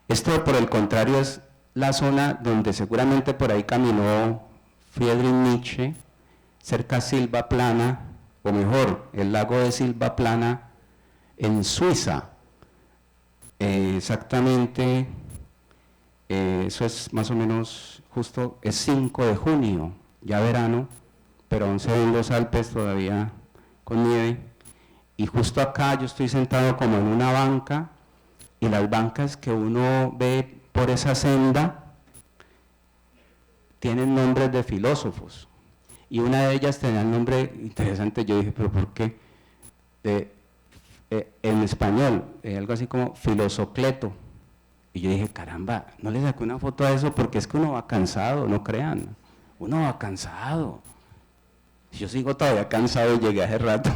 Esto, por el contrario, es la zona donde seguramente por ahí caminó Friedrich Nietzsche, cerca de Silva Plana, o mejor, el lago de Silva Plana, en Suiza. Exactamente, eso es más o menos justo, es 5 de junio, ya verano, pero aún se ven los Alpes todavía con nieve. Y justo acá yo estoy sentado como en una banca, y las bancas que uno ve por esa senda tienen nombres de filósofos. Y una de ellas tenía el nombre interesante, yo dije, pero ¿por qué? En español, algo así como Filosocleto. Y yo dije, caramba, no le saqué una foto a eso porque es que uno va cansado, no crean, uno va cansado. Yo sigo todavía cansado y llegué hace rato,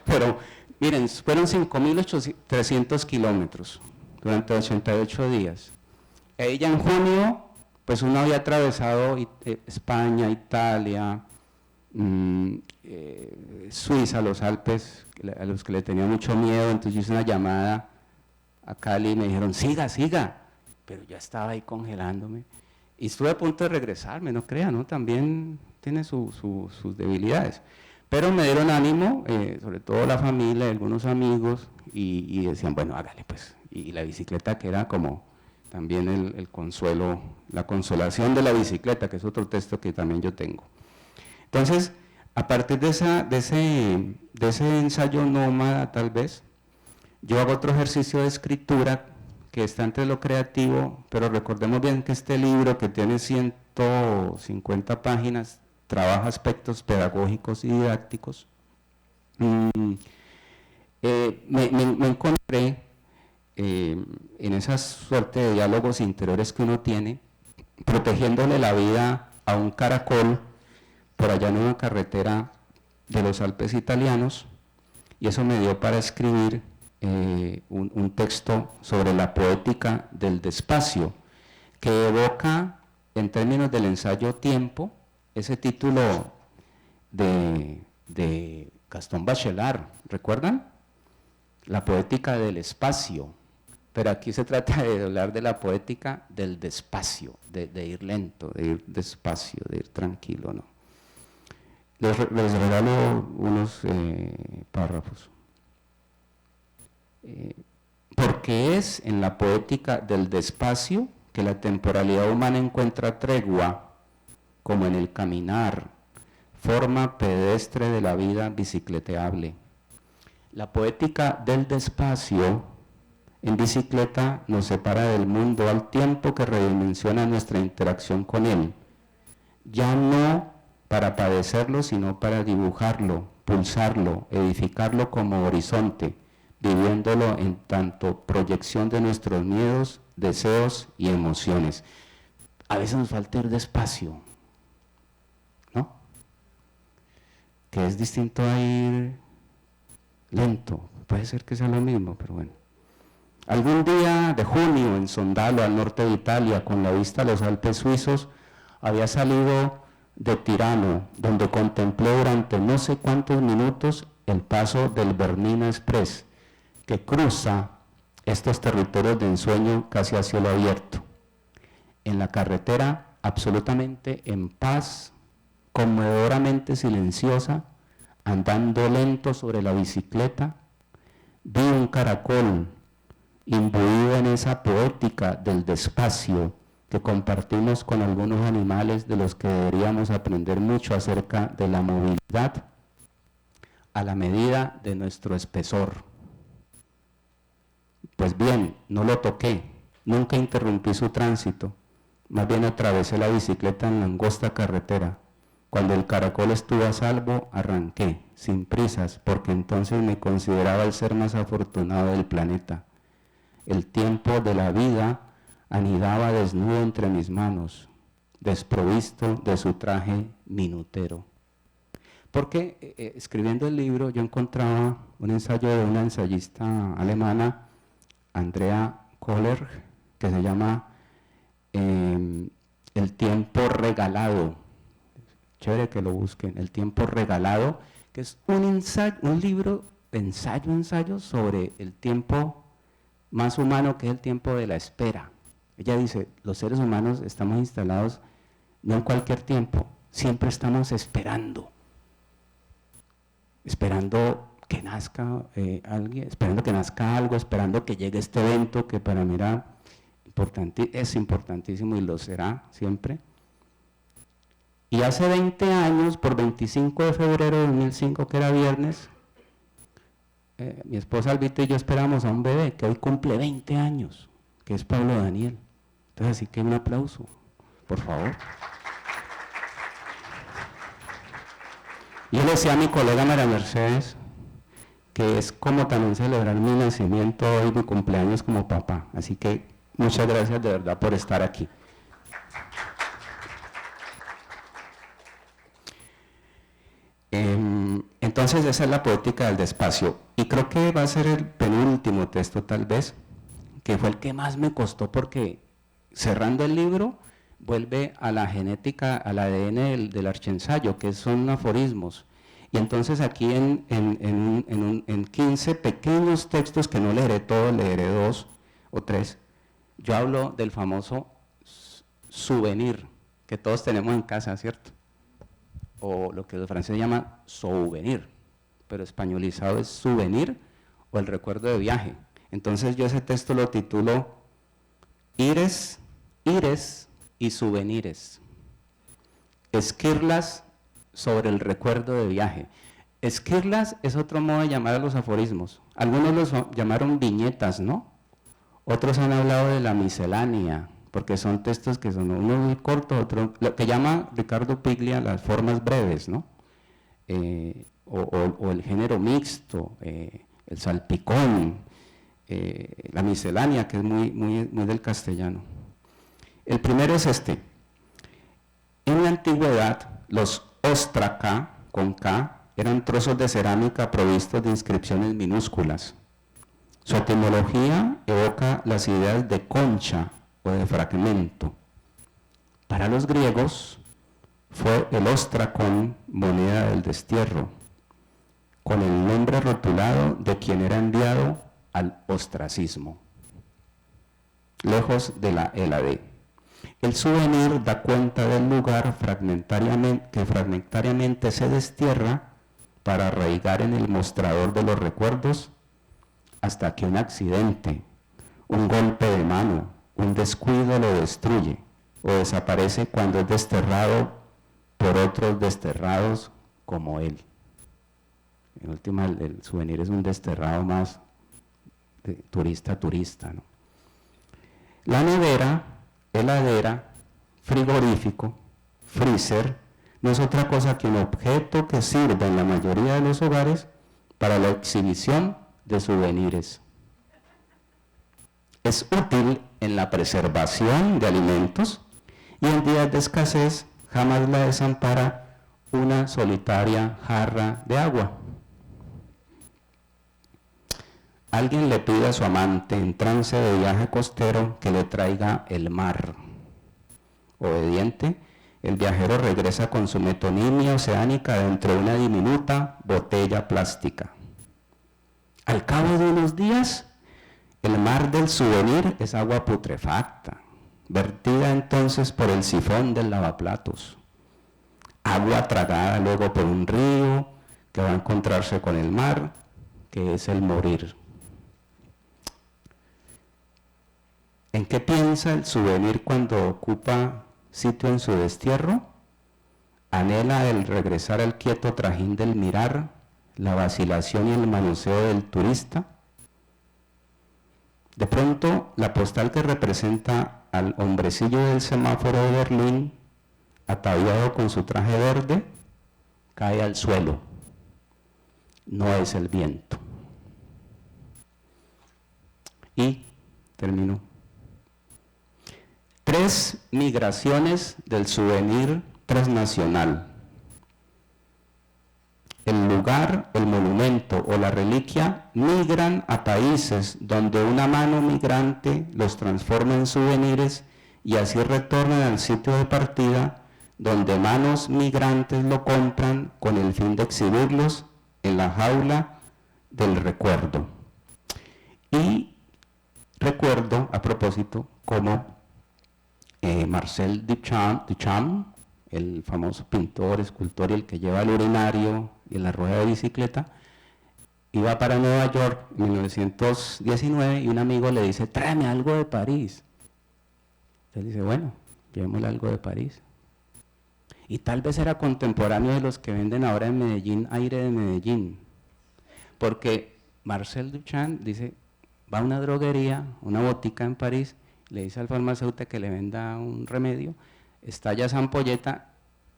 pero miren, fueron 5.300 kilómetros durante 88 días. Ella en junio, pues uno había atravesado España, Italia, Suiza, los Alpes, a los que le tenía mucho miedo, entonces yo hice una llamada a Cali y me dijeron, siga, siga, pero ya estaba ahí congelándome, y estuve a punto de regresarme, no crean, ¿no? También tiene sus debilidades, pero me dieron ánimo, sobre todo la familia, algunos amigos, y decían, bueno, hágale pues, y la bicicleta que era como también el consuelo, la consolación de la bicicleta, que es otro texto que también yo tengo. Entonces, a partir de ese ensayo nómada, tal vez, yo hago otro ejercicio de escritura que está entre lo creativo, pero recordemos bien que este libro, que tiene 150 páginas, trabaja aspectos pedagógicos y didácticos. Me encontré en esa suerte de diálogos interiores que uno tiene, protegiéndole la vida a un caracol por allá en una carretera de los Alpes italianos, y eso me dio para escribir un texto sobre la poética del despacio, que evoca, en términos del ensayo Tiempo, ese título de Gastón Bachelard, ¿recuerdan? La poética del espacio, pero aquí se trata de hablar de la poética del despacio, de ir lento, de ir despacio, de ir tranquilo, ¿no? Les regalo unos párrafos. Porque es en la poética del despacio que la temporalidad humana encuentra tregua, como en el caminar, forma pedestre de la vida bicicleteable. La poética del despacio en bicicleta nos separa del mundo al tiempo que redimensiona nuestra interacción con él, ya no para padecerlo, sino para dibujarlo, pulsarlo, edificarlo como horizonte, viviéndolo en tanto proyección de nuestros miedos, deseos y emociones. A veces nos falta ir despacio, ¿no? Que es distinto a ir lento, puede ser que sea lo mismo, pero bueno. Algún día de junio en Sondalo, al norte de Italia, con la vista a los Alpes suizos, había salido de Tirano, donde contemplé durante no sé cuántos minutos el paso del Bernina Express, que cruza estos territorios de ensueño casi a cielo abierto. En la carretera, absolutamente en paz, conmovedoramente silenciosa, andando lento sobre la bicicleta, vi un caracol imbuido en esa poética del despacio que compartimos con algunos animales de los que deberíamos aprender mucho acerca de la movilidad a la medida de nuestro espesor. Pues bien, no lo toqué, nunca interrumpí su tránsito, más bien atravesé la bicicleta en la angosta carretera. Cuando el caracol estuvo a salvo, arranqué, sin prisas, porque entonces me consideraba el ser más afortunado del planeta. El tiempo de la vida anidaba desnudo entre mis manos, desprovisto de su traje minutero. Porque escribiendo el libro yo encontraba un ensayo de una ensayista alemana, Andrea Kohler, que se llama El tiempo regalado. Chévere que lo busquen, El tiempo regalado, que es un ensayo, un libro ensayo sobre el tiempo más humano, que es el tiempo de la espera. Ella dice, los seres humanos estamos instalados no en cualquier tiempo, siempre estamos esperando que nazca alguien, esperando que nazca algo, esperando que llegue este evento que para mí es importantísimo y lo será siempre. Y hace 20 años, por 25 de febrero de 2005, que era viernes, mi esposa Albita y yo esperamos a un bebé que hoy cumple 20 años, que es Pablo Daniel. Entonces, así que un aplauso, por favor. Yo le decía a mi colega María Mercedes que es como también celebrar mi nacimiento hoy, mi cumpleaños como papá. Así que muchas gracias de verdad por estar aquí. Entonces esa es la poética del despacio. Y creo que va a ser el penúltimo texto tal vez, que fue el que más me costó porque cerrando el libro vuelve a la genética, al ADN del archensayo, que son aforismos. Y entonces aquí en 15 pequeños textos, que no leeré todos, leeré 2 o 3, yo hablo del famoso souvenir que todos tenemos en casa, ¿cierto? O lo que los franceses llaman souvenir, pero españolizado es souvenir o el recuerdo de viaje. Entonces yo ese texto lo titulo Ires y souvenirs. Esquirlas sobre el recuerdo de viaje. Esquirlas es otro modo de llamar a los aforismos. Algunos los llamaron viñetas, ¿no? Otros han hablado de la miscelánea, porque son textos que son uno muy corto, otro, lo que llama Ricardo Piglia las formas breves, ¿no? O el género mixto, el salpicón, la miscelánea, que es muy del castellano. El primero es este. En la antigüedad, los ostraca, con K, eran trozos de cerámica provistos de inscripciones minúsculas. Su etimología evoca las ideas de concha o de fragmento. Para los griegos fue el ostracón moneda del destierro, con el nombre rotulado de quien era enviado al ostracismo, lejos de la LAD. El souvenir da cuenta del lugar que fragmentariamente se destierra para arraigar en el mostrador de los recuerdos hasta que un accidente, un golpe de mano, un descuido lo destruye o desaparece cuando es desterrado por otros desterrados como él. En última, el souvenir es un desterrado más de turista a turista, ¿no? La nevera, heladera, frigorífico, freezer, no es otra cosa que un objeto que sirve en la mayoría de los hogares para la exhibición de souvenirs. Es útil en la preservación de alimentos y en días de escasez jamás la desampara una solitaria jarra de agua. Alguien le pide a su amante en trance de viaje costero que le traiga el mar. Obediente, el viajero regresa con su metonimia oceánica dentro de una diminuta botella plástica. Al cabo de unos días, el mar del souvenir es agua putrefacta, vertida entonces por el sifón del lavaplatos. Agua tragada luego por un río que va a encontrarse con el mar, que es el morir. ¿En qué piensa el souvenir cuando ocupa sitio en su destierro? Anhela el regresar al quieto trajín del mirar, la vacilación y el manoseo del turista. De pronto, la postal que representa al hombrecillo del semáforo de Berlín, ataviado con su traje verde, cae al suelo. No es el viento. Y termino. 3 migraciones del souvenir transnacional. El lugar, el monumento o la reliquia migran a países donde una mano migrante los transforma en souvenirs y así retornan al sitio de partida donde manos migrantes lo compran con el fin de exhibirlos en la jaula del recuerdo. Y recuerdo, a propósito, como Marcel Duchamp, el famoso pintor, escultor y el que lleva el urinario y la rueda de bicicleta, iba para Nueva York en 1919 y un amigo le dice, tráeme algo de París. Él dice, bueno, llevémosle algo de París. Y tal vez era contemporáneo de los que venden ahora en Medellín, Aire de Medellín. Porque Marcel Duchamp dice, va a una droguería, una botica en París, le dice al farmacéutico que le venda un remedio, estalla esa ampolleta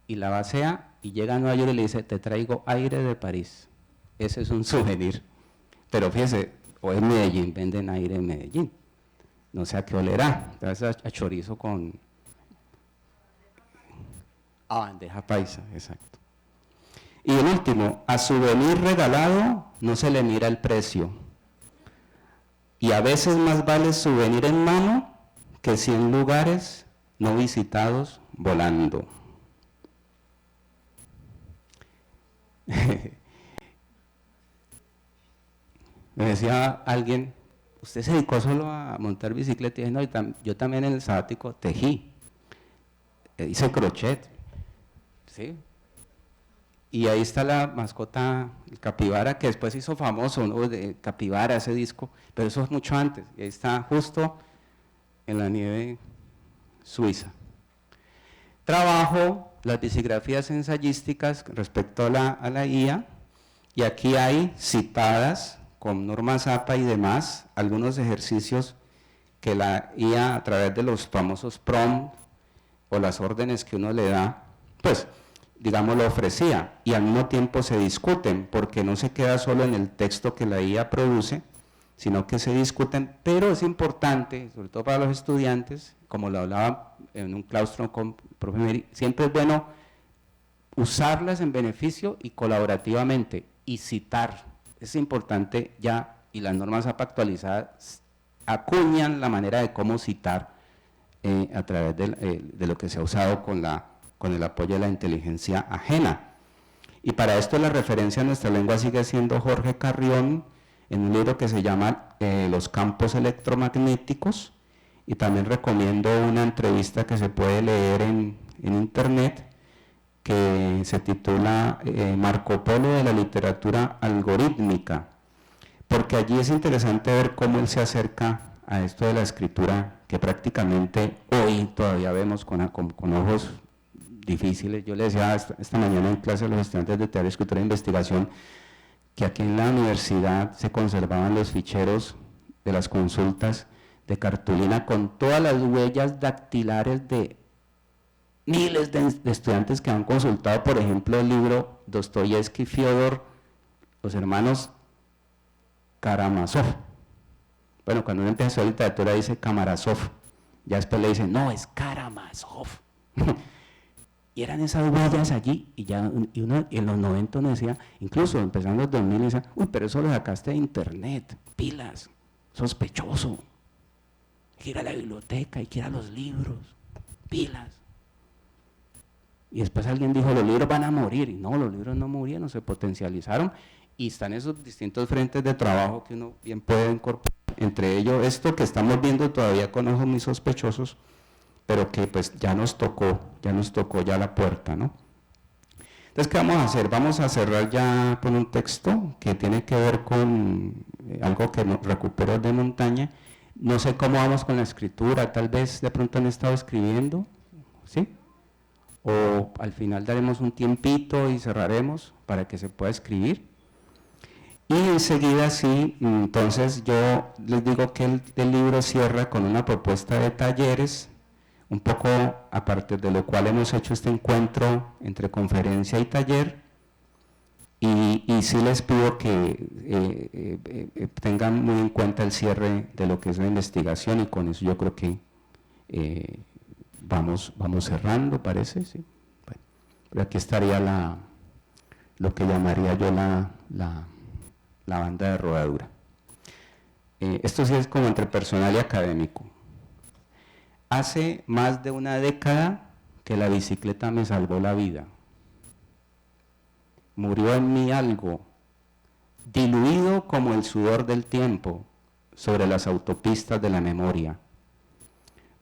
y la vacía y llega a Nueva York y le dice, te traigo Aire de París. Ese es un souvenir. Pero fíjese, o en Medellín venden Aire en Medellín. No sé a qué olerá, entonces a chorizo con... bandeja paisa, exacto. Y el último, a souvenir regalado no se le mira el precio. Y a veces más vale souvenir en mano que 100 lugares no visitados volando. Me decía alguien, ¿usted se dedicó solo a montar bicicleta? Y dije, no, yo también en el sabático tejí, hice crochet, ¿sí? Y ahí está la mascota, el capibara, que después hizo famoso, ¿no? De capibara, ese disco, pero eso es mucho antes, y ahí está justo en la nieve suiza. Trabajo las bicigrafías ensayísticas respecto a la IA, y aquí hay citadas con Norma Zappa y demás, algunos ejercicios que la IA a través de los famosos prompts o las órdenes que uno le da, pues digamos lo ofrecía, y al mismo tiempo se discuten, porque no se queda solo en el texto que la IA produce, sino que se discuten, pero es importante, sobre todo para los estudiantes, como lo hablaba en un claustro con profe Meri, siempre es bueno usarlas en beneficio y colaborativamente, y citar, es importante ya, y las normas APA actualizadas acuñan la manera de cómo citar a través de lo que se ha usado con el apoyo de la inteligencia ajena. Y para esto la referencia a nuestra lengua sigue siendo Jorge Carrión, en un libro que se llama Los campos electromagnéticos, y también recomiendo una entrevista que se puede leer en internet, que se titula Marco Polo de la literatura algorítmica, porque allí es interesante ver cómo él se acerca a esto de la escritura, que prácticamente hoy todavía vemos con ojos difíciles. Yo le decía esta mañana en clase a los estudiantes de teoría, escritura e investigación, que aquí en la universidad se conservaban los ficheros de las consultas de cartulina con todas las huellas dactilares de miles de estudiantes que han consultado, por ejemplo, el libro Dostoyevsky, Fyodor, los hermanos Karamazov. Bueno, cuando uno empieza a estudiar literatura dice Kamarasov, ya después le dicen, no, es Karamazov. Y eran esas huellas allí, y uno en los 90 uno decía, incluso empezando en 2000, decía, uy, pero eso lo sacaste de internet, pilas, sospechoso. Hay que ir a la biblioteca, hay que ir a los libros, pilas. Y después alguien dijo, los libros van a morir, y no, los libros no murieron, se potencializaron, y están esos distintos frentes de trabajo que uno bien puede incorporar, entre ellos esto que estamos viendo todavía con ojos muy sospechosos, pero que pues ya nos tocó ya la puerta, ¿no? Entonces, ¿qué vamos a hacer? Vamos a cerrar ya con un texto que tiene que ver con algo que recupero de montaña. No sé cómo vamos con la escritura, tal vez de pronto han estado escribiendo, ¿sí? O al final daremos un tiempito y cerraremos para que se pueda escribir. Y enseguida sí, entonces yo les digo que el libro cierra con una propuesta de talleres, un poco a partir de lo cual hemos hecho este encuentro entre conferencia y taller, y sí les pido que tengan muy en cuenta el cierre de lo que es la investigación, y con eso yo creo que vamos cerrando, parece, sí. Bueno, pero aquí estaría lo que llamaría yo la banda de rodadura. Esto sí es como entre personal y académico. Hace más de una década que la bicicleta me salvó la vida. Murió en mí algo, diluido como el sudor del tiempo sobre las autopistas de la memoria.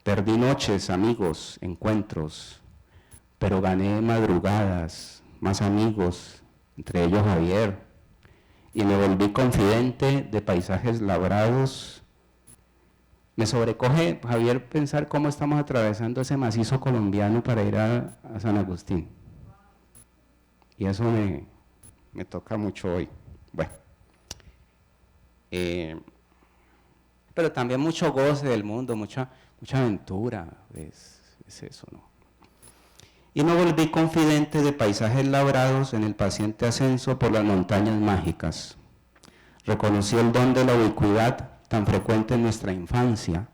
Perdí noches, amigos, encuentros, pero gané madrugadas, más amigos, entre ellos Javier, y me volví confidente de paisajes labrados. Me sobrecoge, Javier, pensar cómo estamos atravesando ese macizo colombiano para ir a San Agustín. Y eso me toca mucho hoy. Bueno. Pero también mucho goce del mundo, mucha aventura, es eso, ¿no? Y me volví confidente de paisajes labrados en el paciente ascenso por las montañas mágicas. Reconocí el don de la ubicuidad tan frecuente en nuestra infancia.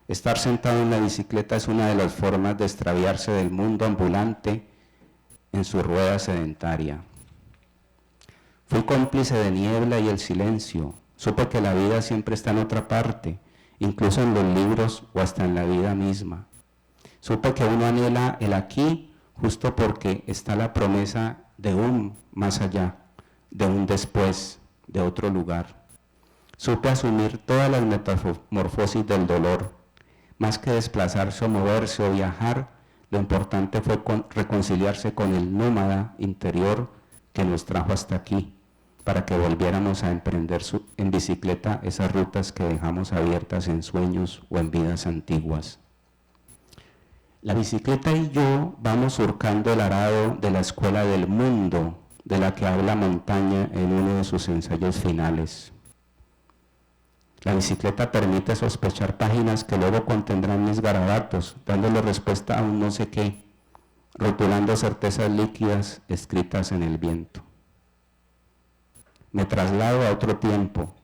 Estar sentado en la bicicleta es una de las formas de extraviarse del mundo ambulante en su rueda sedentaria. Fui cómplice de niebla y el silencio. Supe que la vida siempre está en otra parte, incluso en los libros o hasta en la vida misma. Supe que uno anhela el aquí justo porque está la promesa de un más allá, de un después, de otro lugar. Supe asumir todas las metamorfosis del dolor. Más que desplazarse o moverse o viajar, lo importante fue reconciliarse con el nómada interior que nos trajo hasta aquí, para que volviéramos a emprender en bicicleta esas rutas que dejamos abiertas en sueños o en vidas antiguas. La bicicleta y yo vamos surcando el arado de la escuela del mundo, de la que habla Montaña en uno de sus ensayos finales. La bicicleta permite sospechar páginas que luego contendrán mis garabatos, dándole respuesta a un no sé qué, rotulando certezas líquidas escritas en el viento. Me traslado a otro tiempo,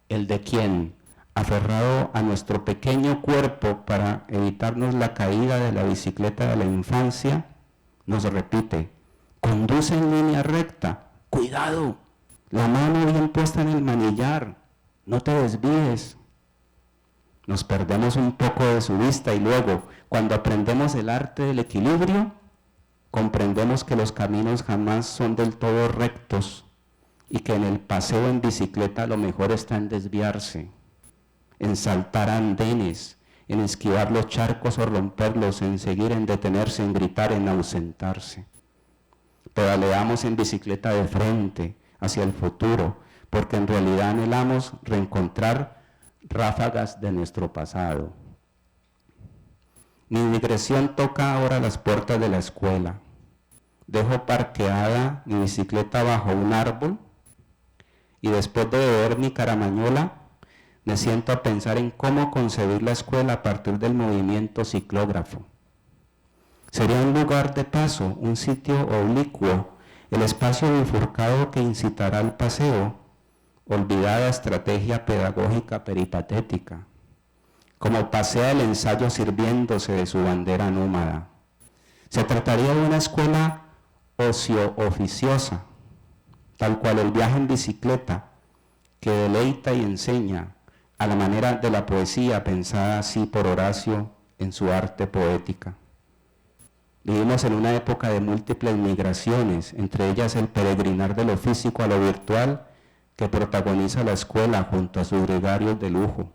el de quien, aferrado a nuestro pequeño cuerpo para evitarnos la caída de la bicicleta de la infancia, nos repite: conduce en línea recta, cuidado, la mano bien puesta en el manillar, no te desvíes. Nos perdemos un poco de su vista y luego, cuando aprendemos el arte del equilibrio, comprendemos que los caminos jamás son del todo rectos y que en el paseo en bicicleta lo mejor está en desviarse, en saltar andenes, en esquivar los charcos o romperlos, en seguir, en detenerse, en gritar, en ausentarse. Pedaleamos en bicicleta de frente, hacia el futuro, porque en realidad anhelamos reencontrar ráfagas de nuestro pasado. Mi digresión toca ahora las puertas de la escuela. Dejo parqueada mi bicicleta bajo un árbol y después de beber mi caramañola, me siento a pensar en cómo concebir la escuela a partir del movimiento ciclógrafo. Sería un lugar de paso, un sitio oblicuo, el espacio bifurcado que incitará al paseo, olvidada estrategia pedagógica peripatética, como pasea el ensayo sirviéndose de su bandera nómada. Se trataría de una escuela ocio-oficiosa, tal cual el viaje en bicicleta, que deleita y enseña a la manera de la poesía pensada así por Horacio en su arte poética. Vivimos en una época de múltiples migraciones, entre ellas el peregrinar de lo físico a lo virtual que protagoniza la escuela junto a sus gregarios de lujo.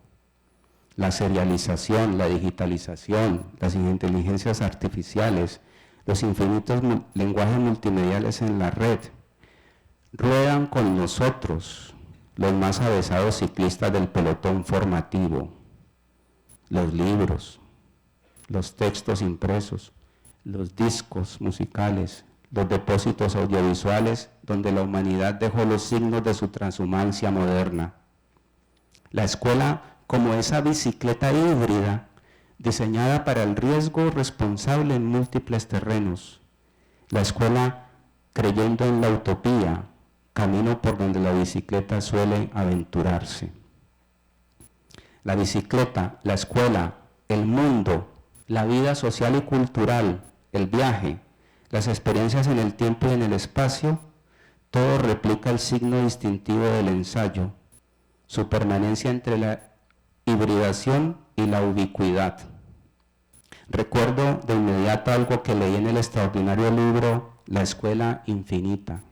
La serialización, la digitalización, las inteligencias artificiales, los infinitos lenguajes multimediales en la red, ruedan con nosotros, los más avesados ciclistas del pelotón formativo, los libros, los textos impresos, los discos musicales, los depósitos audiovisuales donde la humanidad dejó los signos de su transhumancia moderna. La escuela como esa bicicleta híbrida diseñada para el riesgo responsable en múltiples terrenos. La escuela creyendo en la utopía, camino por donde la bicicleta suele aventurarse. La bicicleta, la escuela, el mundo, la vida social y cultural, el viaje, las experiencias en el tiempo y en el espacio, todo replica el signo distintivo del ensayo, su permanencia entre la hibridación y la ubicuidad. Recuerdo de inmediato algo que leí en el extraordinario libro La Escuela Infinita.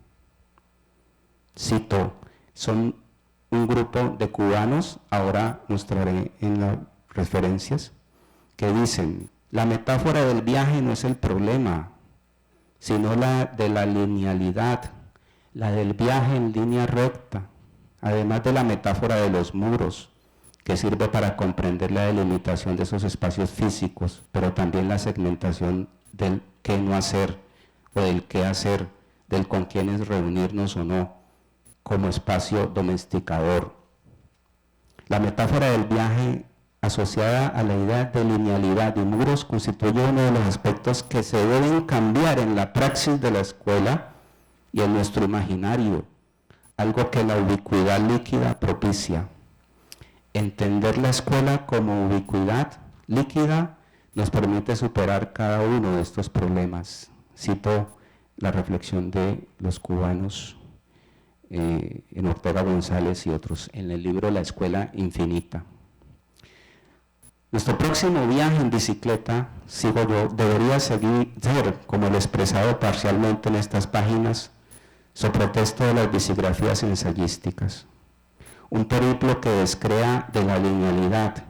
Cito, son un grupo de cubanos, ahora mostraré en las referencias, que dicen, la metáfora del viaje no es el problema, sino la de la linealidad, la del viaje en línea recta, además de la metáfora de los muros, que sirve para comprender la delimitación de esos espacios físicos, pero también la segmentación del qué no hacer o del qué hacer, del con quiénes reunirnos o no, como espacio domesticador. La metáfora del viaje asociada a la idea de linealidad y muros constituye uno de los aspectos que se deben cambiar en la praxis de la escuela y en nuestro imaginario, algo que la ubicuidad líquida propicia. Entender la escuela como ubicuidad líquida nos permite superar cada uno de estos problemas. Cito la reflexión de los cubanos en Ortega González y otros en el libro La Escuela Infinita. Nuestro próximo viaje en bicicleta, sigo yo, debería ser, como lo expresado parcialmente en estas páginas, sobre texto de las bicigrafías ensayísticas. Un periplo que descrea de la linealidad,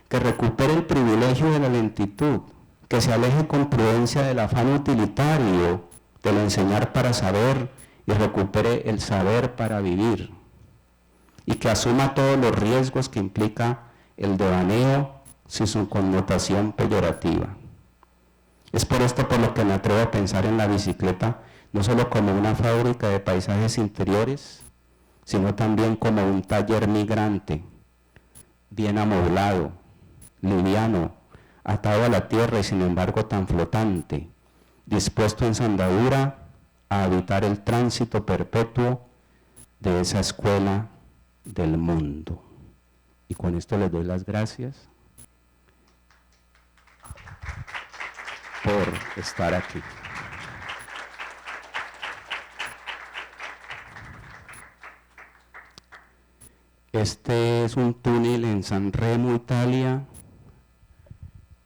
que recupere el privilegio de la lentitud, que se aleje con prudencia del afán utilitario, del enseñar para saber y recupere el saber para vivir, y que asuma todos los riesgos que implica el devaneo sin su connotación peyorativa. Es por esto por lo que me atrevo a pensar en la bicicleta no solo como una fábrica de paisajes interiores, sino también como un taller migrante, bien amoblado, liviano, atado a la tierra y sin embargo tan flotante, dispuesto en su andadura a habitar el tránsito perpetuo de esa escuela del mundo. Y con esto les doy las gracias por estar aquí. Este es un túnel en San Remo, Italia,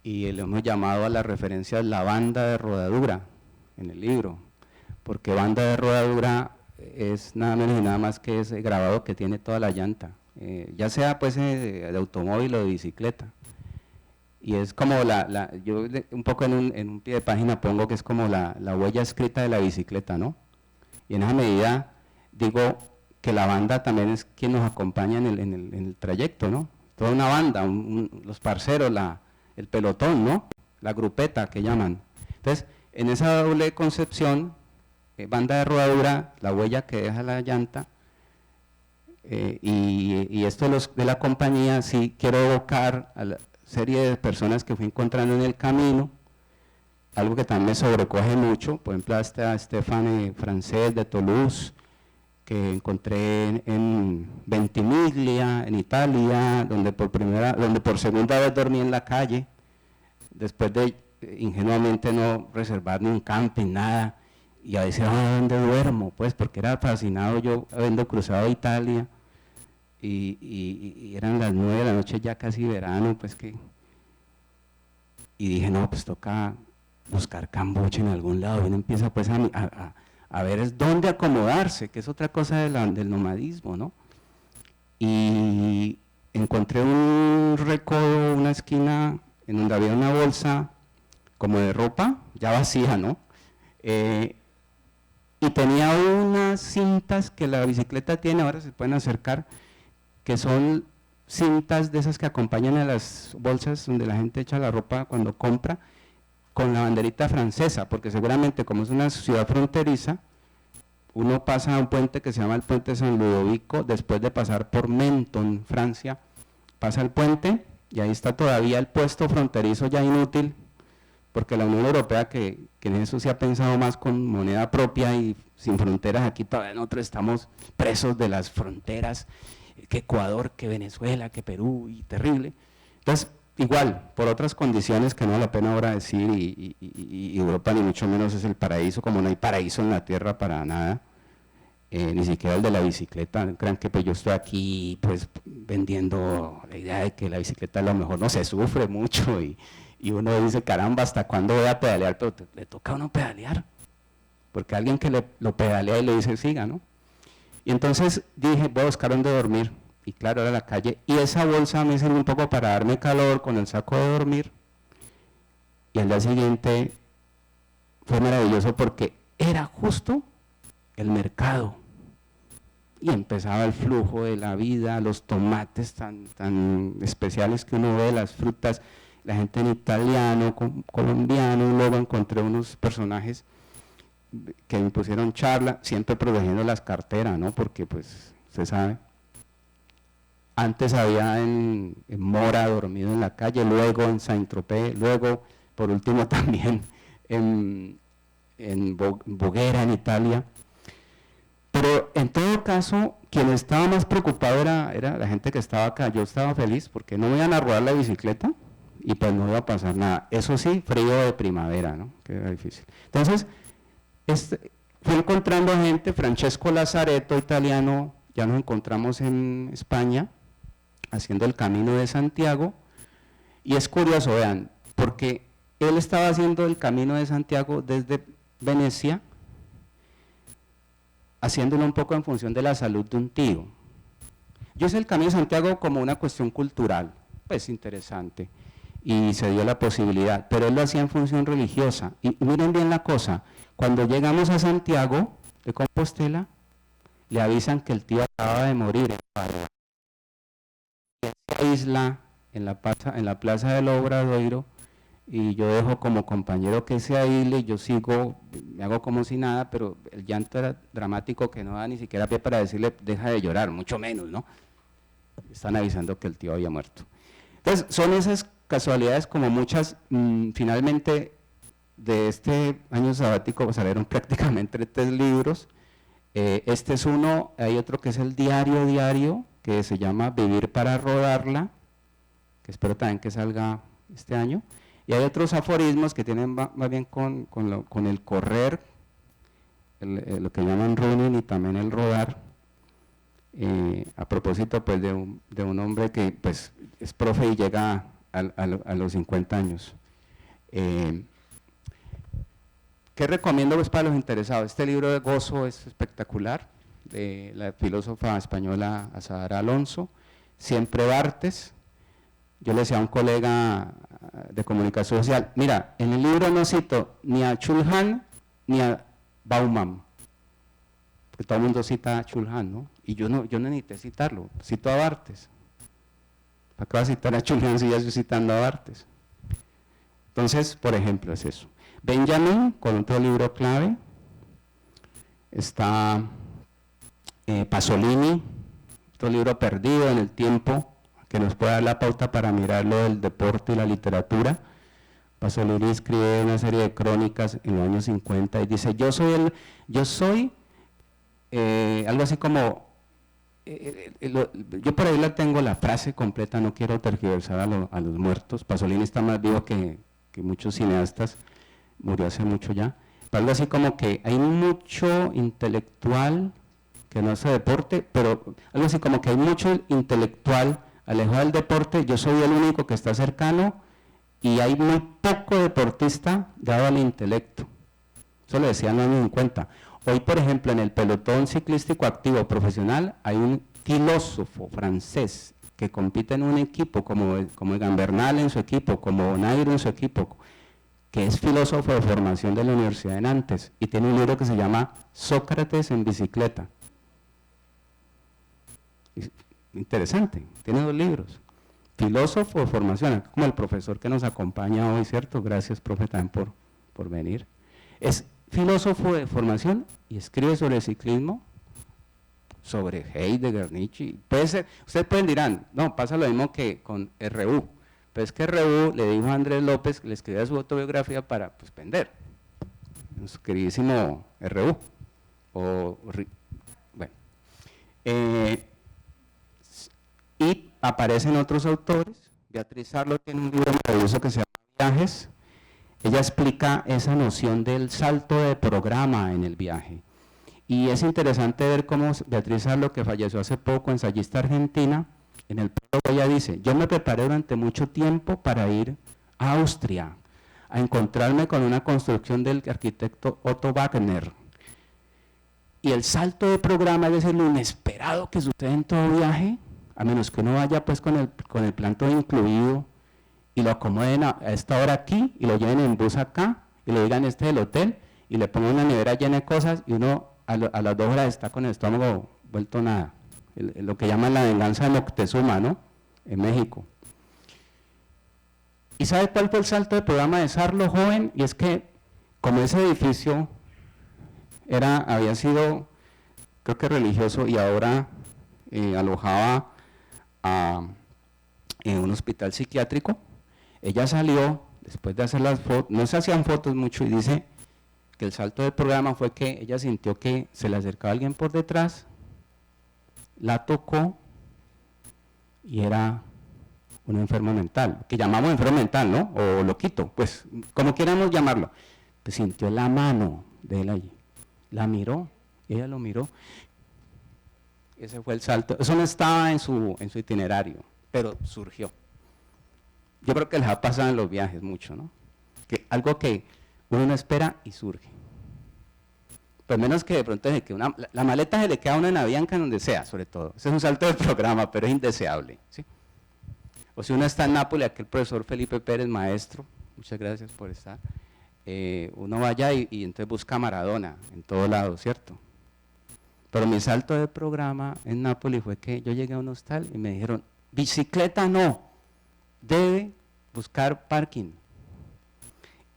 y le hemos llamado a la referencia la banda de rodadura en el libro, porque banda de rodadura es nada menos y nada más que ese grabado que tiene toda la llanta, ya sea pues de automóvil o de bicicleta. Y es como yo un poco en un pie de página pongo que es como la huella escrita de la bicicleta, ¿no? Y en esa medida digo que la banda también es quien nos acompaña en el trayecto, ¿no? Toda una banda, los parceros, el pelotón, ¿no? La grupeta que llaman. Entonces, en esa doble concepción, banda de rodadura, la huella que deja la llanta, y esto de la compañía, sí quiero evocar a la serie de personas que fui encontrando en el camino, algo que también me sobrecoge mucho, por ejemplo a Stéphane Francés de Toulouse, que encontré en Ventimiglia, en Italia, donde por segunda vez dormí en la calle, después de ingenuamente no reservar ni un camping, nada, y a veces, ¿dónde duermo? Pues porque era fascinado yo habiendo cruzado Italia, y eran las 9 de la noche, ya casi verano, pues y dije, no, pues toca buscar cambuche en algún lado, y uno empieza pues a ver es dónde acomodarse, que es otra cosa del nomadismo, ¿no? Y encontré un recodo, una esquina en donde había una bolsa como de ropa, ya vacía, ¿no? Y tenía unas cintas que la bicicleta tiene, ahora se pueden acercar, que son cintas de esas que acompañan a las bolsas donde la gente echa la ropa cuando compra, con la banderita francesa, porque seguramente como es una ciudad fronteriza, uno pasa a un puente que se llama el puente San Ludovico, después de pasar por Menton, Francia, pasa el puente y ahí está todavía el puesto fronterizo ya inútil, porque la Unión Europea, que en eso se ha pensado más con moneda propia y sin fronteras, aquí todavía nosotros estamos presos de las fronteras, que Ecuador, que Venezuela, que Perú, y terrible. Entonces, igual, por otras condiciones que no vale la pena ahora decir, y Europa ni mucho menos es el paraíso, como no hay paraíso en la tierra para nada, ni siquiera el de la bicicleta. Crean que pues yo estoy aquí pues vendiendo la idea de que la bicicleta a lo mejor no se sufre mucho, y uno dice, caramba, ¿hasta cuándo voy a pedalear? Pero le toca a uno pedalear, porque alguien que lo pedalea y le dice, siga, ¿no? Y entonces dije, voy a buscar dónde dormir, y claro, era la calle, y esa bolsa me sirve un poco para darme calor con el saco de dormir, y al día siguiente fue maravilloso porque era justo el mercado. Y empezaba el flujo de la vida, los tomates tan especiales que uno ve, las frutas, la gente en italiano, colombiano, y luego encontré unos personajes que me pusieron charla, siempre protegiendo las carteras, ¿no? Porque pues, usted sabe, antes había en Mora dormido en la calle, luego en Saint-Tropez, luego, por último también en Voghera, en Italia. Pero en todo caso, quien estaba más preocupado era la gente que estaba acá. Yo estaba feliz porque no me iban a robar la bicicleta y pues no iba a pasar nada. Eso sí, frío de primavera, ¿no? Que era difícil. Entonces, fui encontrando gente, Francesco Lazzaretto, italiano, ya nos encontramos en España, haciendo el Camino de Santiago, y es curioso, vean, porque él estaba haciendo el Camino de Santiago desde Venecia, haciéndolo un poco en función de la salud de un tío. Yo hice el Camino de Santiago como una cuestión cultural, pues interesante, y se dio la posibilidad, pero él lo hacía en función religiosa. Y miren bien la cosa, cuando llegamos a Santiago de Compostela, le avisan que el tío acaba de morir en Padua. Y él se aísla en la plaza del Obradoiro, y yo dejo como compañero que se aísle, y yo sigo, me hago como si nada, pero el llanto era dramático que no da ni siquiera pie para decirle deja de llorar, mucho menos, ¿no? Están avisando que el tío había muerto. Entonces, son esas casualidades como muchas, finalmente de este año sabático salieron prácticamente 3 libros. Este es uno, hay otro que es el diario, que se llama Vivir para rodarla, que espero también que salga este año. Y hay otros aforismos que tienen más bien con el correr, lo que llaman running y también el rodar, a propósito pues de un hombre que pues es profe y llega a los 50 años. ¿Qué recomiendo pues para los interesados? Este libro de Gozo es espectacular, de la filósofa española Azahara Alonso, Siempre Bartes. Yo le decía a un colega de comunicación social, mira, en el libro no cito ni a Chulhan ni a Bauman, porque todo el mundo cita a Chulhan, ¿no? Y yo no necesité citarlo, cito a Bartes. ¿Para qué va a citar a Chulhan si ya estoy citando a Bartes? Entonces, por ejemplo, es eso. Benjamin, con otro libro clave, está Pasolini, otro libro perdido en el tiempo, que nos puede dar la pauta para mirar lo del deporte y la literatura. Pasolini escribe una serie de crónicas en los años 50 y dice, yo soy algo así como, yo por ahí la tengo la frase completa, no quiero tergiversar a los muertos. Pasolini está más vivo que muchos cineastas, murió hace mucho ya, pero algo así como que hay mucho intelectual que no hace deporte, pero algo así como que hay mucho intelectual alejado del deporte, yo soy el único que está cercano y hay muy poco deportista dado al intelecto. Eso lo decían en los años 50. Hoy, por ejemplo, en el pelotón ciclístico activo profesional hay un filósofo francés que compite en un equipo como Egan Bernal en su equipo, como Nairo en su equipo, que es filósofo de formación de la Universidad de Nantes y tiene un libro que se llama Sócrates en bicicleta. Interesante, tiene 2 libros. Filósofo de formación, como el profesor que nos acompaña hoy, ¿cierto? Gracias, profe, también por venir. Es filósofo de formación y escribe sobre el ciclismo, sobre Heidegger, Nietzsche. Puede ser, ustedes pueden dirán, no, pasa lo mismo que con RU, pero es que RU le dijo a Andrés López que le escribía su autobiografía para pues, vender. Nuestro queridísimo RU. Bueno. Y aparecen otros autores. Beatriz Arlo tiene un libro maravilloso que se llama Viajes. Ella explica esa noción del salto de programa en el viaje. Y es interesante ver cómo Beatriz Arlo, que falleció hace poco, ensayista argentina, en el prólogo ella dice, yo me preparé durante mucho tiempo para ir a Austria, a encontrarme con una construcción del arquitecto Otto Wagner. Y el salto de programa es decir, lo inesperado que sucede en todo viaje, a menos que uno vaya pues con el plan todo incluido y lo acomoden a esta hora aquí, y lo lleven en bus acá, y le digan este es el hotel, y le pongan una nevera llena de cosas, y uno a las 2 horas está con el estómago vuelto nada. Lo que llaman la venganza de Moctezuma, ¿no? En México. ¿Y sabe cuál fue el salto del programa de Sarlo, joven? Y es que, como ese edificio había sido, creo que religioso, y ahora alojaba en un hospital psiquiátrico, ella salió, después de hacer las fotos, no se hacían fotos mucho, y dice que el salto del programa fue que ella sintió que se le acercaba alguien por detrás, la tocó, y era un enfermo mental, que llamamos enfermo mental, ¿no? O loquito, pues, como quieramos llamarlo. Pues sintió la mano de él allí, la miró, ella lo miró. Ese fue el salto. Eso no estaba en su itinerario, pero surgió. Yo creo que les ha pasado en los viajes mucho, ¿no? Que algo que uno no espera y surge. Pues menos que de pronto la maleta se le queda a uno en Avianca, en donde sea, sobre todo. Ese es un salto del programa, pero es indeseable, ¿sí? O si uno está en Nápoles, aquí el profesor Felipe Pérez, maestro, muchas gracias por estar, uno vaya y entonces busca a Maradona en todo lado, ¿cierto? Pero mi salto de programa en Nápoles fue que yo llegué a un hostal y me dijeron, bicicleta no, debe buscar parking.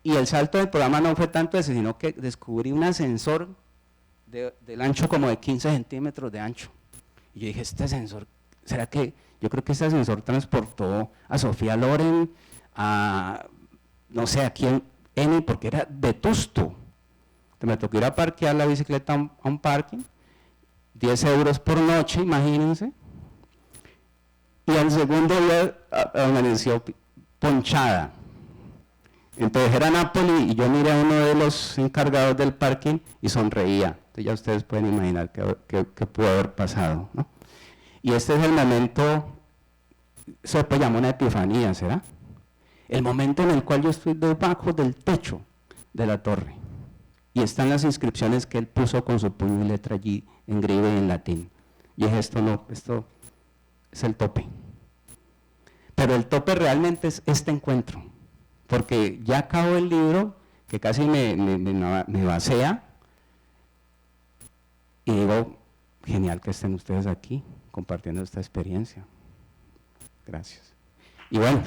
Y el salto del programa no fue tanto ese, sino que descubrí un ascensor del ancho como de 15 centímetros de ancho. Y yo dije, este ascensor, ¿será que? Yo creo que este ascensor transportó a Sofía Loren, no sé, a quién, Eni, porque era vetusto. Entonces me tocó ir a parquear la bicicleta a un parking, 10 euros por noche, imagínense. Y al segundo día amaneció ponchada. Entonces era Nápoles y yo miré a uno de los encargados del parking y sonreía. Entonces ya ustedes pueden imaginar qué pudo haber pasado, ¿no? Y este es el momento, se puede llamar una epifanía, ¿será? El momento en el cual yo estoy debajo del techo de la torre. Y están las inscripciones que él puso con su puño y letra allí en griego y en latín. Y dije, esto es el tope. Pero el tope realmente es este encuentro. Porque ya acabo el libro, que casi me vacía, y digo, genial que estén ustedes aquí, compartiendo esta experiencia. Gracias. Y bueno.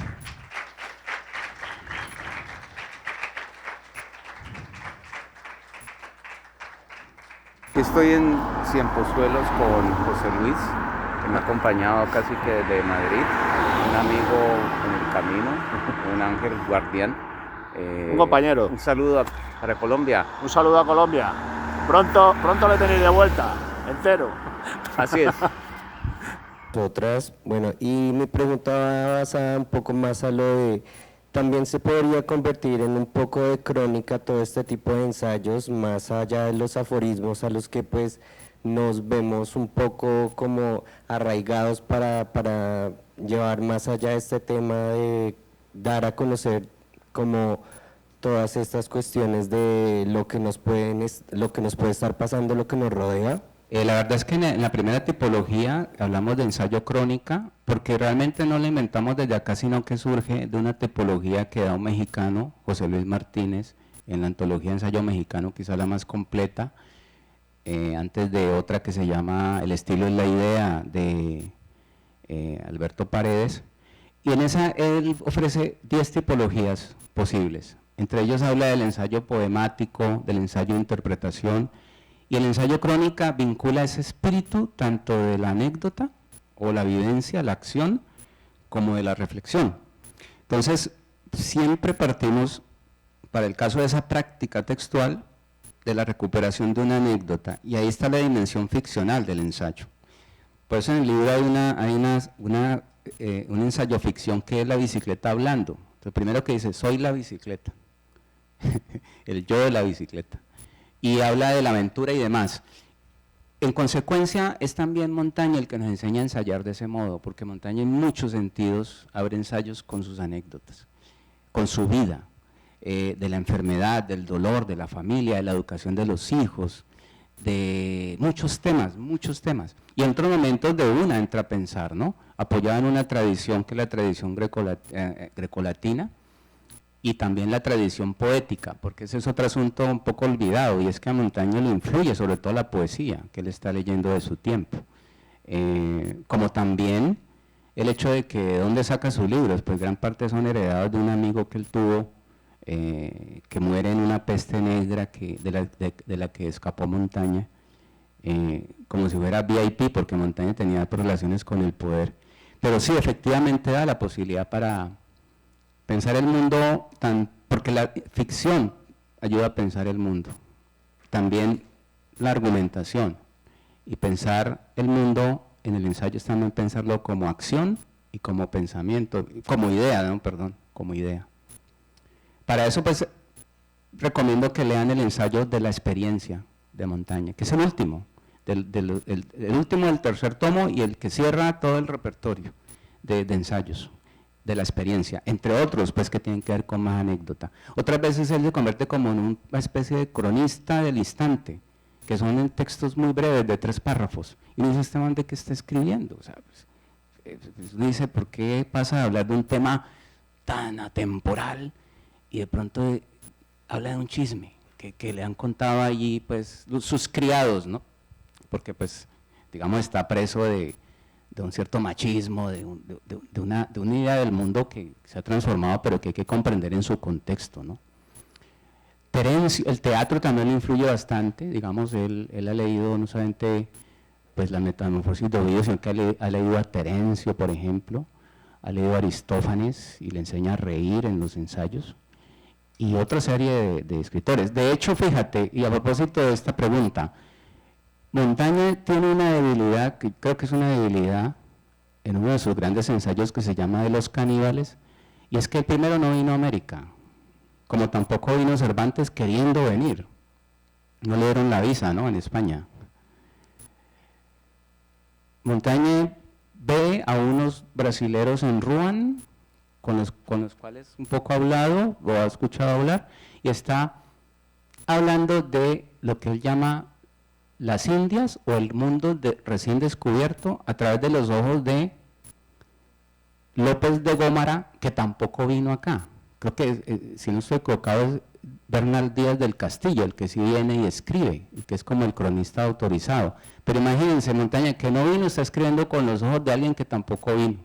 Estoy en Cienpozuelos con José Luis, que me ha acompañado casi que desde Madrid, un amigo en el camino, un ángel guardián. Un compañero. Un saludo para Colombia. Un saludo a Colombia. Pronto le tenéis de vuelta, entero. Así es. Otras, bueno, y mi pregunta va basada un poco más a lo de, también se podría convertir en un poco de crónica todo este tipo de ensayos, más allá de los aforismos a los que pues nos vemos un poco como arraigados para llevar más allá de este tema de dar a conocer como todas estas cuestiones de lo que nos puede estar pasando, lo que nos rodea. La verdad es que en la primera tipología hablamos de ensayo crónica, porque realmente no la inventamos desde acá, sino que surge de una tipología que da un mexicano, José Luis Martínez, en la antología de ensayo mexicano, quizá la más completa, antes de otra que se llama El estilo es la idea, de Alberto Paredes, y en esa él ofrece 10 tipologías posibles. Entre ellos habla del ensayo poemático, del ensayo de interpretación, y el ensayo crónica vincula ese espíritu tanto de la anécdota o la vivencia, la acción, como de la reflexión. Entonces, siempre partimos, para el caso de esa práctica textual, de la recuperación de una anécdota, y ahí está la dimensión ficcional del ensayo. Por eso en el libro hay un ensayo ficción que es la bicicleta hablando. Entonces, primero que dice, soy la bicicleta, el yo de la bicicleta. Y habla de la aventura y demás. En consecuencia, es también Montaña el que nos enseña a ensayar de ese modo, porque Montaña en muchos sentidos abre ensayos con sus anécdotas, con su vida, de la enfermedad, del dolor, de la familia, de la educación de los hijos, de muchos temas. Y en otros momentos de una entra a pensar, ¿no? apoyado en una tradición que es la tradición grecolatina, y también la tradición poética, porque ese es otro asunto un poco olvidado, y es que a Montaño le influye sobre todo la poesía que él está leyendo de su tiempo, como también el hecho de que de dónde saca sus libros, pues gran parte son heredados de un amigo que él tuvo, que muere en una peste negra de la que escapó Montaña, como si fuera VIP, porque Montaña tenía relaciones con el poder, pero sí, efectivamente da la posibilidad para pensar el mundo, porque la ficción ayuda a pensar el mundo, también la argumentación, y pensar el mundo en el ensayo es también pensarlo como acción y como pensamiento, como idea, ¿no? Perdón, como idea. Para eso pues recomiendo que lean el ensayo de la experiencia de Montaña, que es el último, el último del tercer tomo y el que cierra todo el repertorio de ensayos de la experiencia, entre otros pues que tienen que ver con más anécdota. Otras veces él se convierte como en una especie de cronista del instante, que son en textos muy breves de 3 párrafos, y uno dice, ¿este man de qué está escribiendo? O sea, pues, dice, ¿por qué pasa de hablar de un tema tan atemporal y de pronto habla de un chisme que le han contado allí pues sus criados, ¿no? Porque pues, digamos, está preso de un cierto machismo, de una idea del mundo que se ha transformado, pero que hay que comprender en su contexto, ¿no? Terencio, el teatro también le influye bastante, digamos, él ha leído no solamente pues, la Metamorfosis de Ovidio, sino que ha leído a Terencio, por ejemplo, ha leído a Aristófanes y le enseña a reír en los ensayos, y otra serie de escritores. De hecho, fíjate, y a propósito de esta pregunta, Montaña tiene una debilidad, que creo que es una debilidad, en uno de sus grandes ensayos que se llama De los caníbales, y es que el primero no vino a América, como tampoco vino Cervantes queriendo venir, no le dieron la visa, ¿no?, en España. Montaña ve a unos brasileros en Rouen, con los cuales un poco ha hablado, o ha escuchado hablar, y está hablando de lo que él llama las Indias o el mundo recién descubierto a través de los ojos de López de Gómara, que tampoco vino acá. Creo que, si no estoy equivocado, es Bernal Díaz del Castillo, el que sí viene y escribe, y que es como el cronista autorizado. Pero imagínense, Montaña, que no vino, está escribiendo con los ojos de alguien que tampoco vino,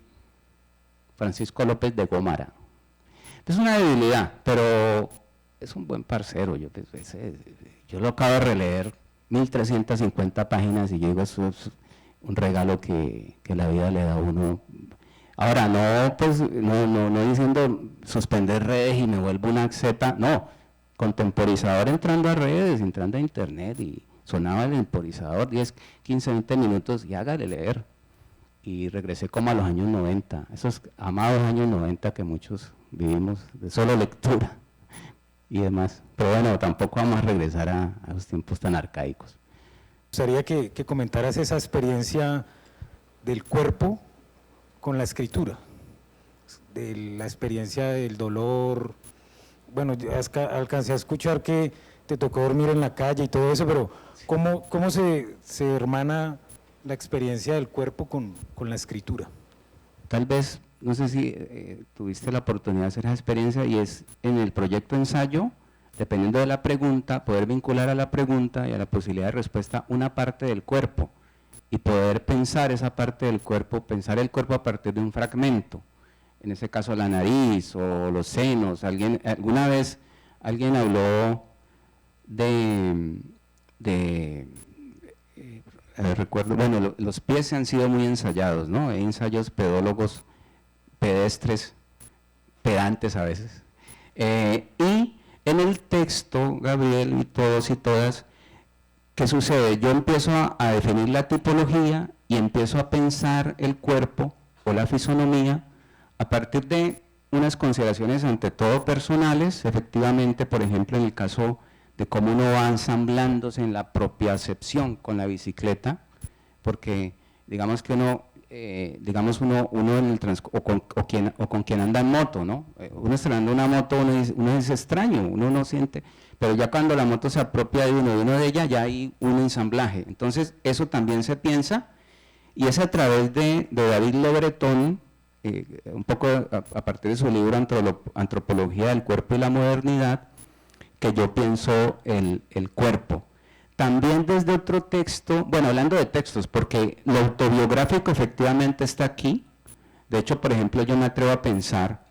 Francisco López de Gómara. Es una debilidad, pero es un buen parcero. Yo lo acabo de releer 1350 páginas y yo digo, eso es un regalo que la vida le da a uno. Ahora, no diciendo suspender redes y me vuelvo una zeta, no, contemporizador entrando a redes, entrando a internet, y sonaba el temporizador 10, 15, 20 minutos y hágale leer. Y regresé como a los años 90, esos amados años 90 que muchos vivimos de solo lectura y demás. Pero bueno, tampoco vamos a regresar a los tiempos tan arcaicos. Me gustaría que comentaras esa experiencia del cuerpo con la escritura, de la experiencia del dolor. Bueno, alcancé a escuchar que te tocó dormir en la calle y todo eso, pero ¿cómo se hermana la experiencia del cuerpo con la escritura? Tal vez, no sé si tuviste la oportunidad de hacer esa experiencia, y es en el proyecto ensayo, dependiendo de la pregunta, poder vincular a la pregunta y a la posibilidad de respuesta una parte del cuerpo, y poder pensar esa parte del cuerpo, pensar el cuerpo a partir de un fragmento, en ese caso la nariz o los senos. Alguna vez alguien habló recuerdo, bueno, los pies han sido muy ensayados, ¿no? Hay ensayos pedólogos, pedestres, pedantes a veces. Y en el texto, Gabriel y todos y todas, ¿qué sucede? Yo empiezo a definir la tipología y empiezo a pensar el cuerpo o la fisonomía a partir de unas consideraciones ante todo personales, efectivamente, por ejemplo, en el caso de cómo uno va ensamblándose en la propia acepción con la bicicleta, porque digamos que uno en el con quien anda en moto, ¿no? Uno estrenando una moto, uno es extraño, uno no siente, pero ya cuando la moto se apropia de uno de ella, ya hay un ensamblaje. Entonces eso también se piensa, Y es a través de David Le Breton, un poco a partir de su libro Antropología del Cuerpo y la Modernidad, que yo pienso el cuerpo. También desde otro texto, bueno, hablando de textos, porque lo autobiográfico efectivamente está aquí. De hecho, por ejemplo, yo me atrevo a pensar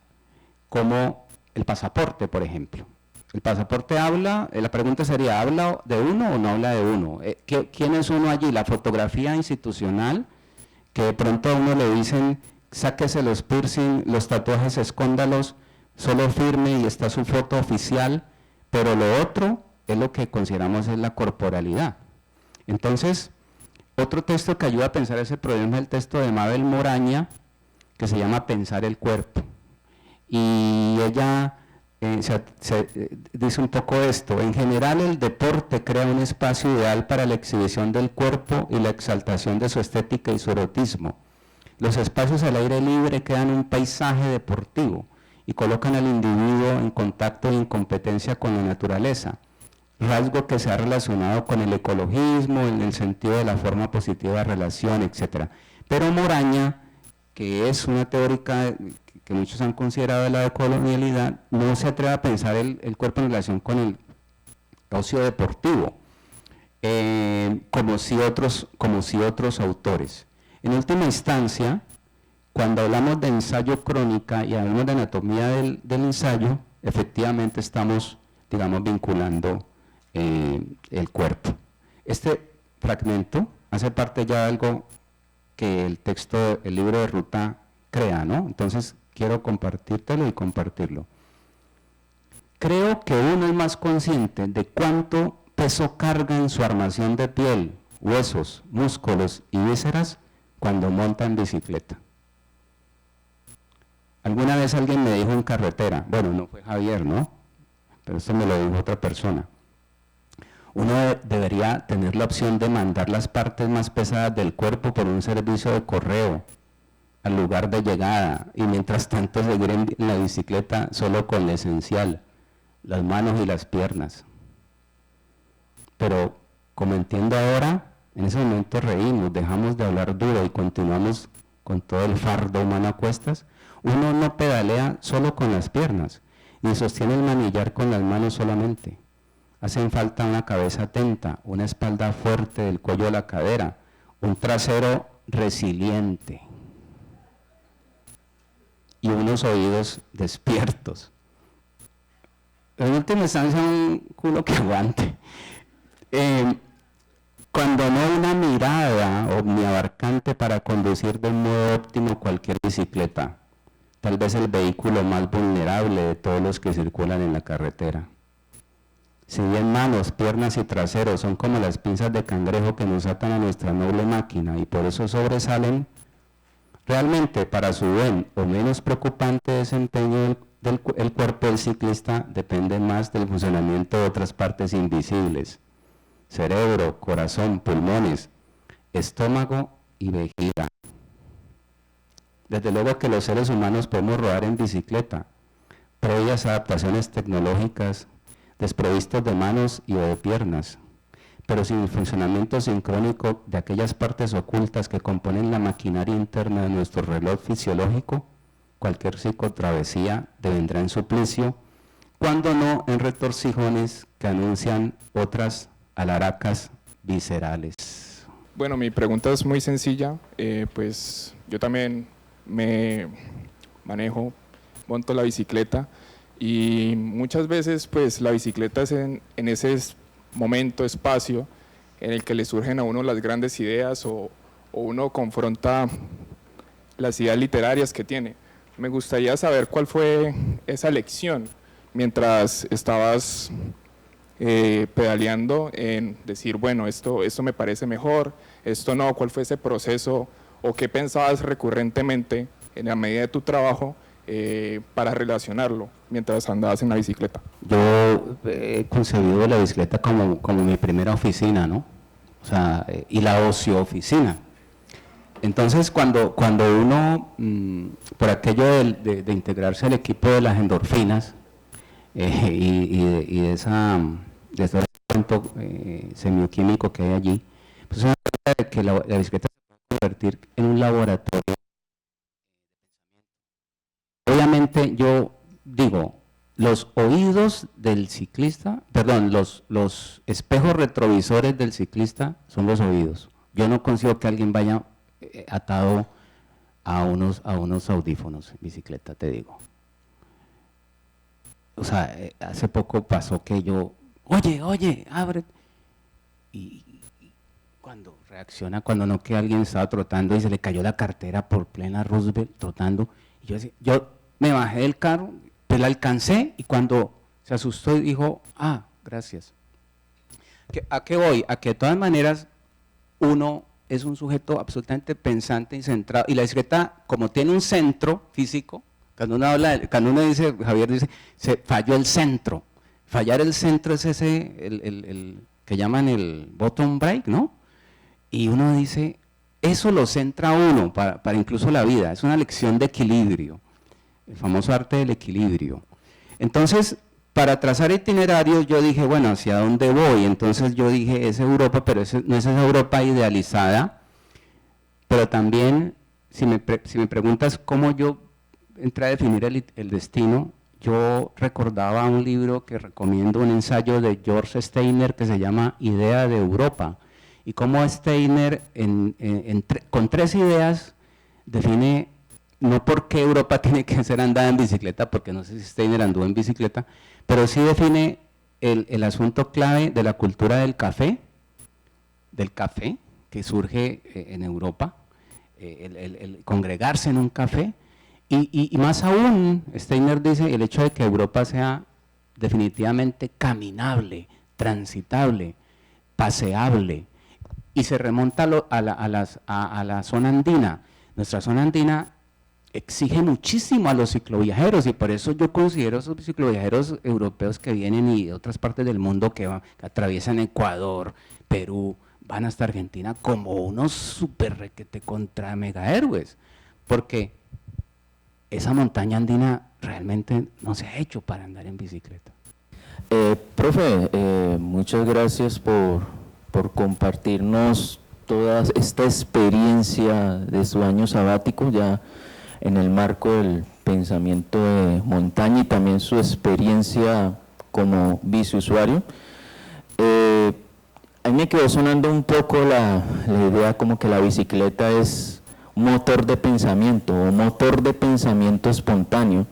como el pasaporte, por ejemplo. El pasaporte habla, la pregunta sería, ¿habla de uno o no habla de uno? ¿Quién es uno allí? La fotografía institucional, que de pronto a uno le dicen, sáquese los piercing, los tatuajes, escóndalos, solo firme y está su foto oficial, pero lo otro es lo que consideramos es la corporalidad. Entonces, otro texto que ayuda a pensar ese problema es el texto de Mabel Moraña, que se llama Pensar el cuerpo. Y ella dice un poco esto: en general el deporte crea un espacio ideal para la exhibición del cuerpo y la exaltación de su estética y su erotismo. Los espacios al aire libre crean un paisaje deportivo y colocan al individuo en contacto y en competencia con la naturaleza, rasgo que se ha relacionado con el ecologismo en el sentido de la forma positiva de relación, etc. Pero Moraña, que es una teórica que muchos han considerado de la decolonialidad, no se atreve a pensar el cuerpo en relación con el ocio deportivo, como si otros autores. En última instancia, cuando hablamos de ensayo crónica y hablamos de anatomía del ensayo, efectivamente estamos, digamos, vinculando el cuerpo. Este fragmento hace parte ya de algo que el libro de ruta crea, ¿no? Entonces quiero compartírtelo y compartirlo. Creo que uno es más consciente de cuánto peso carga en su armación de piel, huesos, músculos y vísceras cuando monta en bicicleta. Alguna vez alguien me dijo en carretera, bueno, no fue Javier, ¿no? Pero esto me lo dijo otra persona. Uno debería tener la opción de mandar las partes más pesadas del cuerpo por un servicio de correo al lugar de llegada y mientras tanto seguir en la bicicleta solo con lo esencial, las manos y las piernas. Pero como entiendo ahora, en ese momento reímos, dejamos de hablar duro y continuamos con todo el fardo humano a cuestas. Uno no pedalea solo con las piernas ni sostiene el manillar con las manos solamente. Hacen falta una cabeza atenta, una espalda fuerte del cuello a la cadera, un trasero resiliente y unos oídos despiertos. En última instancia, un culo que aguante. Cuando no hay una mirada omniabarcante para conducir de un modo óptimo cualquier bicicleta, tal vez el vehículo más vulnerable de todos los que circulan en la carretera. Si bien manos, piernas y traseros son como las pinzas de cangrejo que nos atan a nuestra noble máquina y por eso sobresalen, realmente para su buen o menos preocupante desempeño el cuerpo del ciclista depende más del funcionamiento de otras partes invisibles: cerebro, corazón, pulmones, estómago y vejiga. Desde luego que los seres humanos podemos rodar en bicicleta, previas adaptaciones tecnológicas, desprovistos de manos y o de piernas, pero sin el funcionamiento sincrónico de aquellas partes ocultas que componen la maquinaria interna de nuestro reloj fisiológico, cualquier psicotravesía devendrá en suplicio, cuando no en retorcijones que anuncian otras alaracas viscerales. Bueno, mi pregunta es muy sencilla, pues yo también me manejo, monto la bicicleta y muchas veces pues la bicicleta es en ese momento, espacio en el que le surgen a uno las grandes ideas o uno confronta las ideas literarias que tiene. Me gustaría saber cuál fue esa lección mientras estabas pedaleando en decir, bueno, esto me parece mejor, esto no. ¿Cuál fue ese proceso o qué pensabas recurrentemente en la medida de tu trabajo para relacionarlo mientras andabas en la bicicleta? Yo he concebido la bicicleta como mi primera oficina, ¿no? O sea, y la ocio-oficina. Entonces, cuando uno, por aquello de integrarse al equipo de las endorfinas y de ese cuento semioquímico que hay allí, pues una cosa de que la bicicleta se puede convertir en un laboratorio. Obviamente yo digo, los oídos del ciclista, perdón, los espejos retrovisores del ciclista son los oídos. Yo no consigo que alguien vaya atado a unos audífonos en bicicleta, te digo. O sea, hace poco pasó que yo, oye, abre. Y cuando reacciona, cuando no, que alguien estaba trotando y se le cayó la cartera por plena Roosevelt, trotando. Y yo me bajé del carro, pues la alcancé, y cuando se asustó y dijo, gracias. ¿A qué voy? A que de todas maneras uno es un sujeto absolutamente pensante y centrado, y la bicicleta, como tiene un centro físico, cuando uno dice, Javier dice, se falló el centro. Fallar el centro es ese, el que llaman el bottom break, ¿no? Y uno dice, eso lo centra uno para incluso la vida, es una lección de equilibrio, el famoso arte del equilibrio. Entonces, para trazar itinerarios, yo dije, bueno, ¿hacia dónde voy? Entonces yo dije, es Europa, pero no es esa Europa idealizada, pero también, si me preguntas cómo yo entré a definir el destino, yo recordaba un libro que recomiendo, un ensayo de George Steiner que se llama Idea de Europa, y cómo Steiner con 3 ideas define no por qué Europa tiene que ser andada en bicicleta, porque no sé si Steiner anduvo en bicicleta, pero sí define el asunto clave de la cultura del café que surge en Europa, el congregarse en un café, y más aún, Steiner dice, el hecho de que Europa sea definitivamente caminable, transitable, paseable, y se remonta a la zona andina. Nuestra zona andina exige muchísimo a los cicloviajeros, y por eso yo considero esos cicloviajeros europeos que vienen y de otras partes del mundo que atraviesan Ecuador, Perú, van hasta Argentina como unos super requete contra mega héroes, porque esa montaña andina realmente no se ha hecho para andar en bicicleta. Profe, muchas gracias por compartirnos toda esta experiencia de su año sabático, ya en el marco del pensamiento de montaña, y también su experiencia como biciusuario. A mí me quedó sonando un poco la idea como que la bicicleta es motor de pensamiento o motor de pensamiento espontáneo.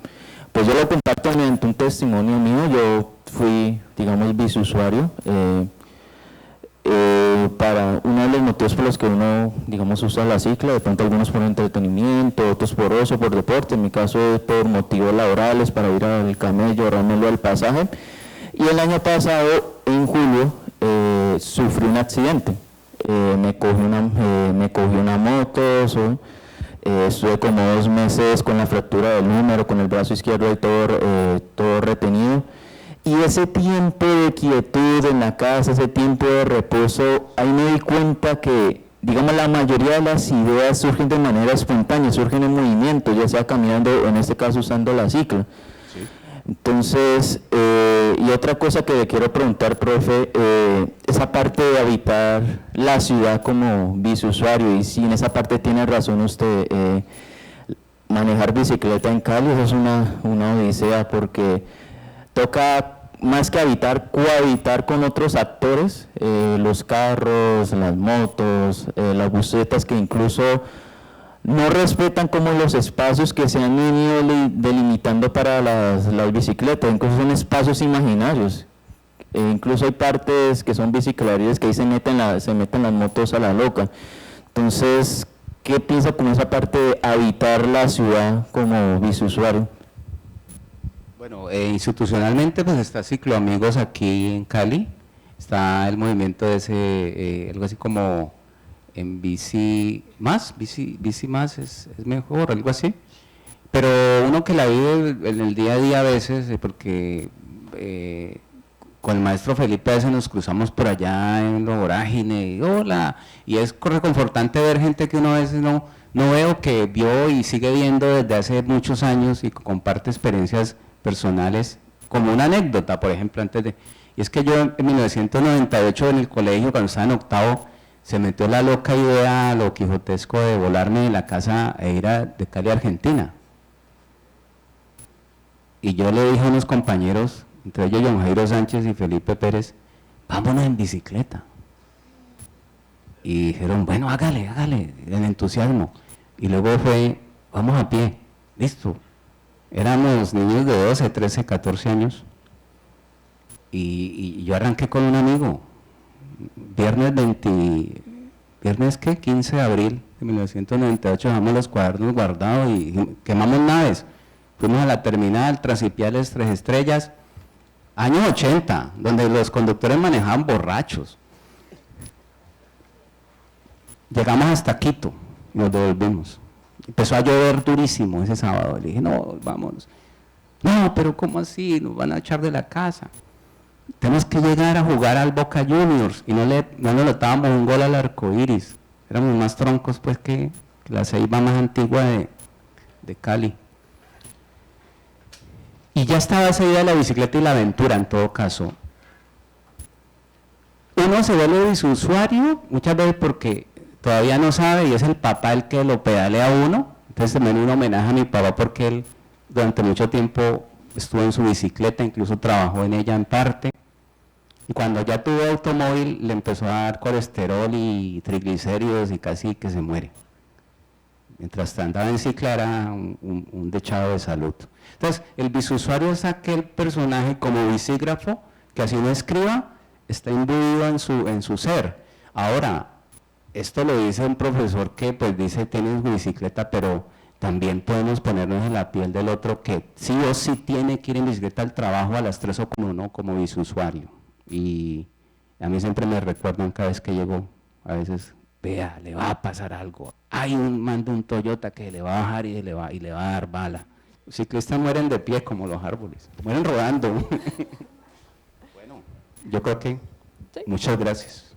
Pues yo lo comparto mediante un testimonio mío. Yo fui, digamos, biciusuario, para uno de los motivos por los que uno, digamos, usa la cicla, de pronto algunos por entretenimiento, otros por ocio, por deporte, en mi caso es por motivos laborales, para ir al camello, ahorrármelo al pasaje. Y el año pasado, en julio, sufrí un accidente. Me cogió una moto, estuve como 2 meses con la fractura del húmero, con el brazo izquierdo y todo retenido. Y ese tiempo de quietud en la casa, ese tiempo de reposo, ahí me di cuenta que, digamos, la mayoría de las ideas surgen de manera espontánea, surgen en movimiento, ya sea caminando, en este caso usando la cicla. Sí. Entonces, y otra cosa que le quiero preguntar, profe, esa parte de habitar la ciudad como biciusuario, y si en esa parte tiene razón usted, manejar bicicleta en Cali, eso es una odisea, porque toca, más que habitar, cohabitar con otros actores, los carros, las motos, las busetas, que incluso no respetan como los espacios que se han venido delimitando para las bicicletas, incluso son espacios imaginarios. Incluso hay partes que son biciclarías que ahí se meten las motos a la loca. Entonces, ¿qué piensa con esa parte de habitar la ciudad como biciusuario? Bueno, institucionalmente pues está Cicloamigos aquí en Cali, está el movimiento de ese, algo así como en bici más es mejor, algo así, pero uno que la vive en el día a día a veces, porque con el maestro Felipe a veces nos cruzamos por allá en lo vorágine, y hola, y es reconfortante ver gente que uno a veces no veo, que vio y sigue viendo desde hace muchos años y comparte experiencias personales, como una anécdota, por ejemplo, y es que yo en 1998 en el colegio, cuando estaba en octavo, se metió la loca idea, lo quijotesco de volarme de la casa e ir de Cali a Argentina. Y yo le dije a unos compañeros, entre ellos John Jairo Sánchez y Felipe Pérez, vámonos en bicicleta. Y dijeron, bueno, hágale, el entusiasmo. Y luego fue, vamos a pie, listo. Éramos niños de 12, 13, 14 años. Y yo arranqué con un amigo, viernes 15 de abril de 1998, dejamos los cuadernos guardados y quemamos naves. Fuimos a la terminal Transipiales 3 Estrellas, años 80, donde los conductores manejaban borrachos. Llegamos hasta Quito, nos devolvimos. Empezó a llover durísimo ese sábado. Le dije, no, vámonos. No, pero ¿cómo así? Nos van a echar de la casa. Tenemos que llegar a jugar al Boca Juniors. Y no nos notábamos un gol al Arcoiris. Éramos más troncos pues que la ceiba más antigua de Cali. Y ya estaba esa idea de la bicicleta y la aventura en todo caso. Uno se vuelve bisusuario muchas veces porque todavía no sabe y es el papá el que lo pedalea a uno. Entonces también un homenaje a mi papá porque él durante mucho tiempo estuvo en su bicicleta, incluso trabajó en ella en parte. Y cuando ya tuvo automóvil le empezó a dar colesterol y triglicéridos y casi que se muere. Mientras andaba en cicla era un dechado de salud. Entonces el bisusuario es aquel personaje como bicígrafo que así no escriba, está imbuido en su ser. Ahora, esto lo dice un profesor que pues dice tienes bicicleta, pero también podemos ponernos en la piel del otro que sí o sí tiene que ir en bicicleta al trabajo a las 3 o con uno como bisusuario. Y a mí siempre me recuerdan cada vez que llego, a veces, vea, le va a pasar algo. Hay un man de un Toyota que le va a bajar y le va a dar bala. Los ciclistas mueren de pie como los árboles, mueren rodando. Bueno, yo creo que muchas gracias.